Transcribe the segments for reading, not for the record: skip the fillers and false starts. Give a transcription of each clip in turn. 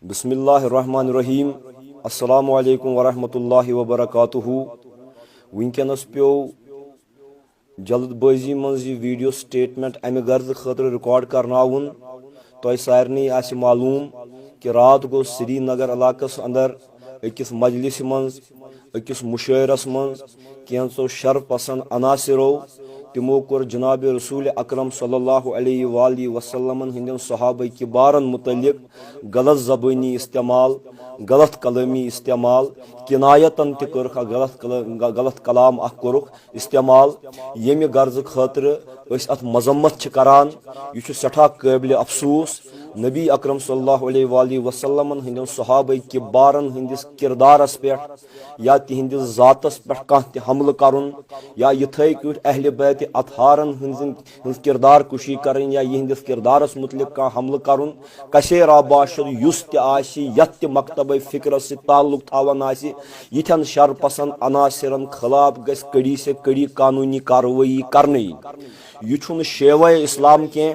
بسم اللہ الرحمن الرحیم السلام علیکم ورحمۃ اللہ وبرکاتہ ونکس پیو جلد بازی مز یہ ویڈیو سٹیٹمنٹ امہ غرض خاطر ریکارڈ کرناون تہ سارنی آسہ معلوم کہ رات گو سری نگر علاقس اندر اکس مجلس مز اکس مشاعرس مز کینچو شر پسند عناصرو تمو کور جناب رسول اکرم صلی اللہ علیہ وآلہ وسلم ہندین صحابہ کبارن متعلق غلط زبانی استعمال، غلط کلامی استعمال، کنایتن تہ غلط کلام کورک استعمال یمہ غرض خاطر اس ات مذمت کران۔ یہ سٹھا قابل افسوس نبی اکرم صلی اللہ علیہ وآلہ وسلم ہندین صحابہ کبارن ہندس کردارس پہ یا تہندس ذاتس پہ کانٛہہ تہ حملہ کرن یا یتھے کٹ اہل بیت اطہارن ہنز کردار کشی کرن یا یہندس کردارس متعلق کانٛہہ حملہ کرن کثیر باشد یس تہ آسی یت تہ مکتبہ فکرس سے تعلق تھاون آسی یتھن شر پسند عناصرن خلاف گژھِ کڑی سے کڑی قانونی کاروائی کرنی۔ یہ چھُنہٕ شیوہ اسلام کی،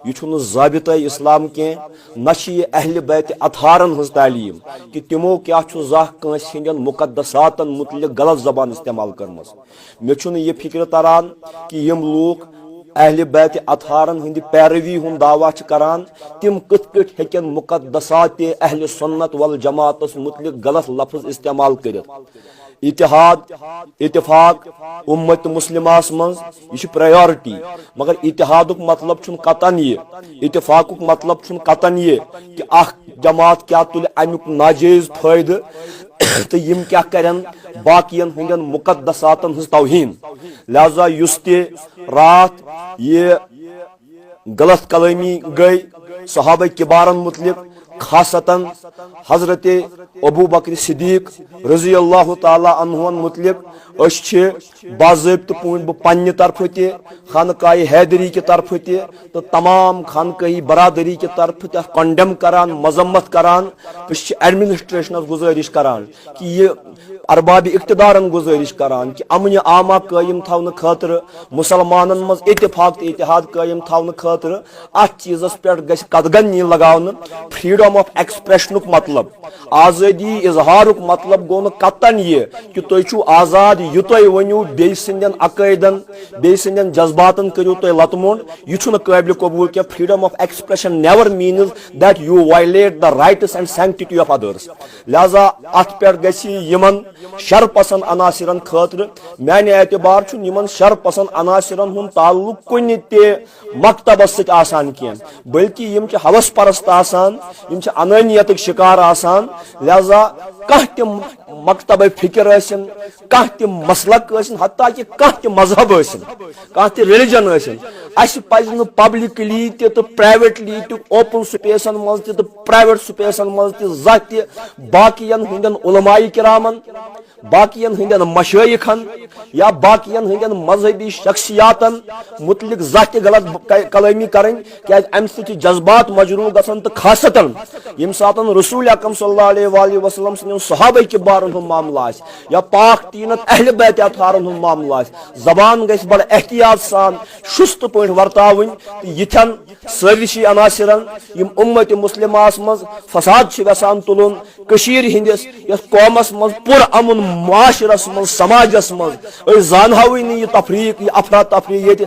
یہ چھُنہٕ ضابطہ اسلام کی، نہ یہ اہل بیت اطہارن ہز تعلیم کہ تمو کیا چھُ زانٛہہ کٲنٛسہِ ہٕنٛدٮ۪ن مقدساتن متعلق غلط زبان استعمال کرمژ۔ مےٚ چھُنہٕ یہ فکر تران کہ یم لوگ اہل بیت اطہارن ہند پیروی ہند دعویٰ کران تم کت پٲٹھۍ ہیٚکن مقدسات اہل سنت والجماعتس متعلق غلط لفظ استعمال کرت۔ اتحاد اتفاق امت مسلمہ مز یہ پرائیورٹی، مگر اتحادک مطلب چھن قطن یہ، اتفاقک مطلب چھن قطن یہ کہ اخ جماعت کیا تل امیک ناجائز فائدہ تو یم کیا کرن باقین ہندین مقدساتن ہز توہین۔ لہذا یس تہ رات یہ غلط کلامی گئی صحابہ کبارن متعلق، خاصتاً حضرت ابو بکر صدیق رضی اللہ تعالی عنہ متعلق اس باضابطہ پٲٹھۍ بہ پنہ طرف تہ خانقاہ حیدری کی طرف تہ تو تمام خانقاہی برادری کی طرف تہ کنڈیم کران، مذمت کران۔ اس ایڈمنسٹریشنس گزارش کران کہ یہ ارباب اقتدارن گزارش کران کہ امن عامہ قائم تھون خاطر، مسلمانن مز اتفاق تو اتحاد قائم تھون خاطر ات چیزس پہ گژھِ قدغن یِن لگاونہٕ۔ فریڈم آف ایکسپریشنک مطلب، آزادی اظہارک مطلب گو قطن یہ کہ تُہۍ چھو آزاد یہ تُہۍ ؤنِو، بیٚیہِ سٕنٛدٮ۪ن عقٲیدن بیٚیہِ سٕنٛدٮ۪ن جذباتن کٔرِو تُہۍ لتہٕ موٚنڈ۔ یہ چھُنہٕ قٲبلِ قبوٗل کینٛہہ۔ Freedom of expression never means that you violate the rights and sanctity of others. لہذا ات پہ گژھِ یمن شر پسند عناصرن خاطر میانہ اعتبار چھُنہٕ یمن شر پسند عناصرن ہُنٛد تعلق کُنہِ تہِ مکتبس سۭتۍ آسان کینٛہہ، بلکہ یم چھِ ہوس پرست آسان، یم چھِ انانیتک شکار آسان۔ لہذا کانٛہہ تہِ مکتبہ فکر ٲسِن، کانٛہہ تہِ مسلک ٲسِن، حتیٰ کہ کانٛہہ تہِ مذہب ٲسِن، کانٛہہ تہِ ریلیجن ٲسِن، اسہِ پزِ نہٕ پبلکلی تہِ تہٕ پرائیویٹلی تہِ اوپن سپیسن منٛز تہِ تہٕ پرائیویٹ سپیسن منٛز تہِ زانٛہہ تہِ باقین ہٕنٛدٮ۪ن علماء کرامن، باقین ہٕنٛدٮ۪ن مشایخن یا باقین ہٕنٛدٮ۪ن مذہبی شخصیاتن متعلق زانٛہہ تہِ غلط کلامی کرٕنۍ، کیازِ امہِ سۭتۍ چھِ جذبات مجروح گژھان تہٕ خاصتاً ییٚمہِ ساتن رسول اکرم صلی اللہ علیہ وآلہ وسلم سٕنٛدٮ۪ن صحابہ کبارن ہُنٛد معاملہ آسہِ یا پاک تینت اہل بیت اطہارن ہُنٛد معاملہ آسہِ، زبان گژھِ بڑٕ احتیاط سان شُستہٕ پٲٹھۍ ورتاوٕنۍ تہٕ یِتھٮ۪ن سٲزشی عناصرن یم امت مسلمہس مز فساد چھِ یژھان تُلُن، کٔشیٖرِ ہٕنٛدِس یتھ قومس مز پُر امن معاشرس مز سماجس مز أسۍ زانہوٕے نہٕ یہِ تفریق، یہِ افراتفری ییٚتہِ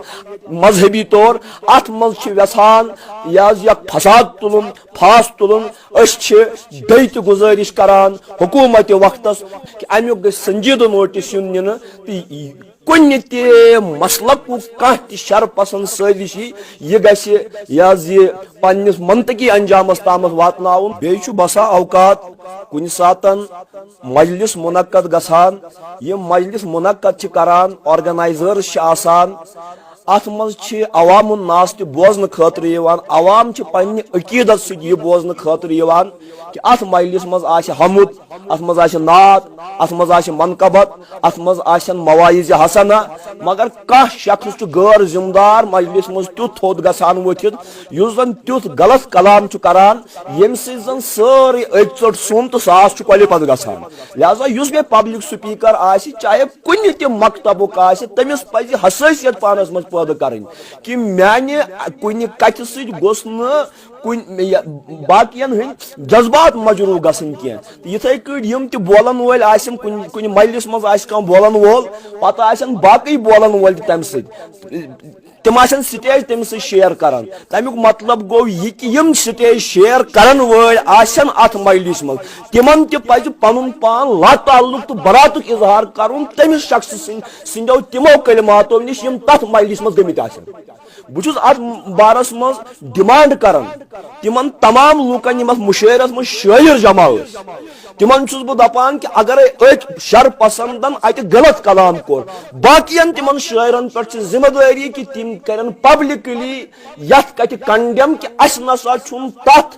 مذہبی طور اتھ مز چھِ یژھان یا فساد تُلُن، پھاس تُلُن۔ أسۍ چھِ بیٚیہِ تہِ گزٲرش کران حکوٗمت وقتس کہ امیُک گژھِ سنجیدٕ نوٹس یُن نِنہٕ تہٕ کُنہِ تہِ مسلکُک کانٛہہ تہِ شر پسند سٲزشی یہ گژھِ یہ پننس منطقی انجامس تامتھ واتناوُن۔ بیٚیہِ چھُ بسا اوقات کُنہِ ساتن مجلس منعقد گژھان، یِم مجلس منعقد چھِ کران آرگنائزرز چھِ آسان، ات مز چھِ عوام الناس تہِ بوزنہٕ خٲطرٕ یِوان، عوام چھِ پننہِ عقیدت سۭتۍ یہِ بوزنہٕ خٲطرٕ یِوان کہ ات مجلس مز آسہِ حمد، ات مز آسہِ نعت ات مز آسہِ منقبت ات مز آسن مواعظ حسنہ مگر کانٛہہ شخص چھُ غٲر ذمہ دار مجلس مز تیُتھ تھوٚد گژھان ؤتھِتھ یُس زن تیُتھ غلط کلام چھُ کران ییٚمہِ سۭتۍ زن سٲرٕے أکۍ ژوٚٹ سوٚن تہٕ ساس چھُ کۄلہِ پتہٕ گژھان لہذا یُس بیٚیہِ پبلک سپیٖکر آسہِ چاہے کُنہِ تہِ مکتبُک آسہِ تٔمِس پزِ حسٲسیت پانس منٛز پٲدٕ کرٕنۍ کہ میانہِ کُنہِ کتھِ سۭتۍ گوٚژھ نہٕ باقین ہٕنٛدۍ جذبات مجروح گژھٕنۍ کینٛہہ تہٕ یِتھے کٔٹھۍ یِم تہِ بولن وٲلۍ آسن کُنہِ مجلس منٛز آسہِ کانٛہہ بولن وول پتہٕ آسن باقٕے بولن وٲلۍ تہِ تمہِ سۭتۍ تم آسن سٹیج تٔمِس سۭتۍ شیر کران تمیُک مطلب گوٚو یہِ کہِ یِم سٹیج شیر کرن وٲلۍ آسن اتھ مجلس منٛز تمن تہِ پزِ پنُن پان لاتعلق تہٕ براتُک اظہار کرُن تٔمِس شخص سٕنٛدیو تِمو کلماتو نِش یِم تتھ مجلس منٛز گٔمٕتۍ آسن بہٕ چھُس اتھ بارس منٛز ڈِمانڈ کران تمن تمام لوٗکن یِم اتھ مُشٲعرس منٛز شٲعر جمع ٲسۍ تمن چھُس بہٕ دپان کہ اگرے أکۍ شر پسندن اتہِ غلط کلام کوٚر باقین تمن شٲعرن پٮ۪ٹھ چھِ ذمہ دٲری کہ تِم کرن پبلکلی یتھ کتھِ کنڈیم کہ اسہِ نسا چھُنہٕ تتھ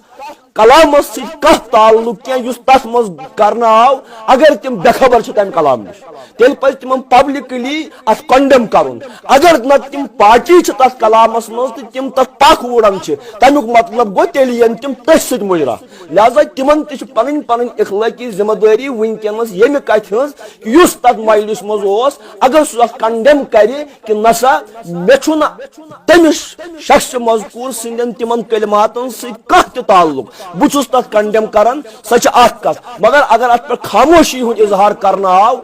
کلامس سۭتۍ کانٛہہ تعلق کینٛہہ یُس تتھ منٛز کرنہٕ آو اگر تِم بے خبر چھِ تمہِ کلام نِش تیٚلہِ پزِ تِمن پبلکلی اتھ کنڈیم کرُن اگر نتہٕ تِم پارٹی چھِ تتھ کلامس منٛز تہٕ تِم تتھ پکھ وُڑان چھِ تمیُک مطلب گوٚو تیٚلہِ یِن تِم تٔتھۍ سۭتۍ مُجرا لہذا تِمن تہِ چھِ پنٕنۍ پنٕنۍ اخلٲقی ذمہ دٲری وٕنکیٚنس ییٚمہِ کتھِ ہٕنٛز کہِ یُس تتھ مجلس منٛز اوس اگر سُہ اتھ کنڈیم کرِ کہ نسا مےٚ چھُنہٕ تٔمِس شخص مذکوٗر سٕنٛدٮ۪ن تِمن کلماتن سۭتۍ کانٛہہ تہِ تعلق بہٕ چھُس تتھ کنڈیم کران سۄ چھِ اکھ کتھ مگر اگر اتھ پٮ۪ٹھ خاموشی ہُنٛد اظہار کرنہٕ آو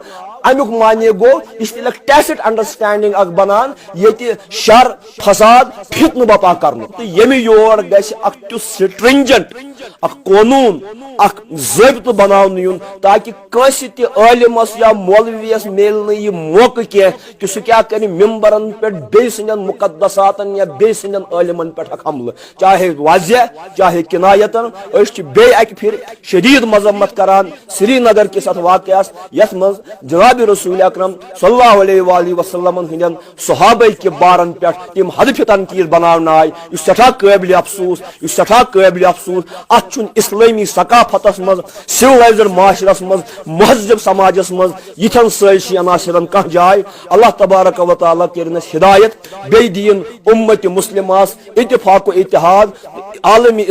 امیُک معنی گوٚو یہِ چھِ اکھ ٹیسٹ انڈرسٹینڈنگ اکھ بنان ییٚتہِ شر فساد فتنہٕ بپا کرنُک تہٕ ییٚمہِ یور گژھِ اکھ تیُتھ سٹرنجنٹ اکھ قونوٗن اکھ ضٲبطہٕ بناونہٕ یُن تاکہ کٲنٛسہِ تہِ عٲلمس یا مولویس میلہِ نہٕ یہِ موقعہٕ کینٛہہ کہ سُہ کیاہ کرِ ممبرن پٮ۪ٹھ بیٚیہِ سٕنٛدٮ۪ن مقدساتن یا بیٚیہِ سٕنٛدٮ۪ن عٲلمن پٮ۪ٹھ اکھ حملہٕ چاہے واضح چاہے کنایتن أسۍ چھِ بیٚیہِ اکہِ پھِرِ شدیٖد مذمت کران سری نگر کِس اتھ واقعس یتھ منٛز جناب رسول اکرم صلی اللہ علیہ وآلہ وسلم ہندین صحابہ کے بارن پہ تم حدف تنقید بنانا آئی یہ سٹھا قابل افسوس یہ سٹھا قابل افسوس ات اسلامی ثقافتس مز سولائزر معاشرس مز مہذب سماجس مز یتھن سائنسی عناصرن کھانا جائے اللہ تبارک و تعالیٰ کرنس ہدایت بی دین امت مسلماس اتفاق و اتحاد عالمی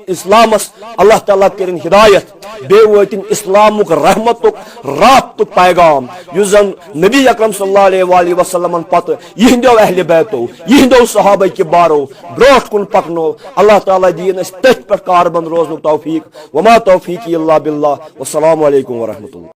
اسلامس اللہ تعالیٰ کرن ہدایت بی واتن اسلامک رحمتک راتک پیغام یُس زن نبی اکرم صلی اللہ علیہ وآلہ وسلم پتہ یہندو اہل بیتو یہندو صحابہ کے بارو بروٹ کن پکنو اللہ تعالیٰ دین اس تتھ پر کاربند روزن توفیق وما توفیقی اللہ باللہ والسلام علیکم ورحمۃ اللہ.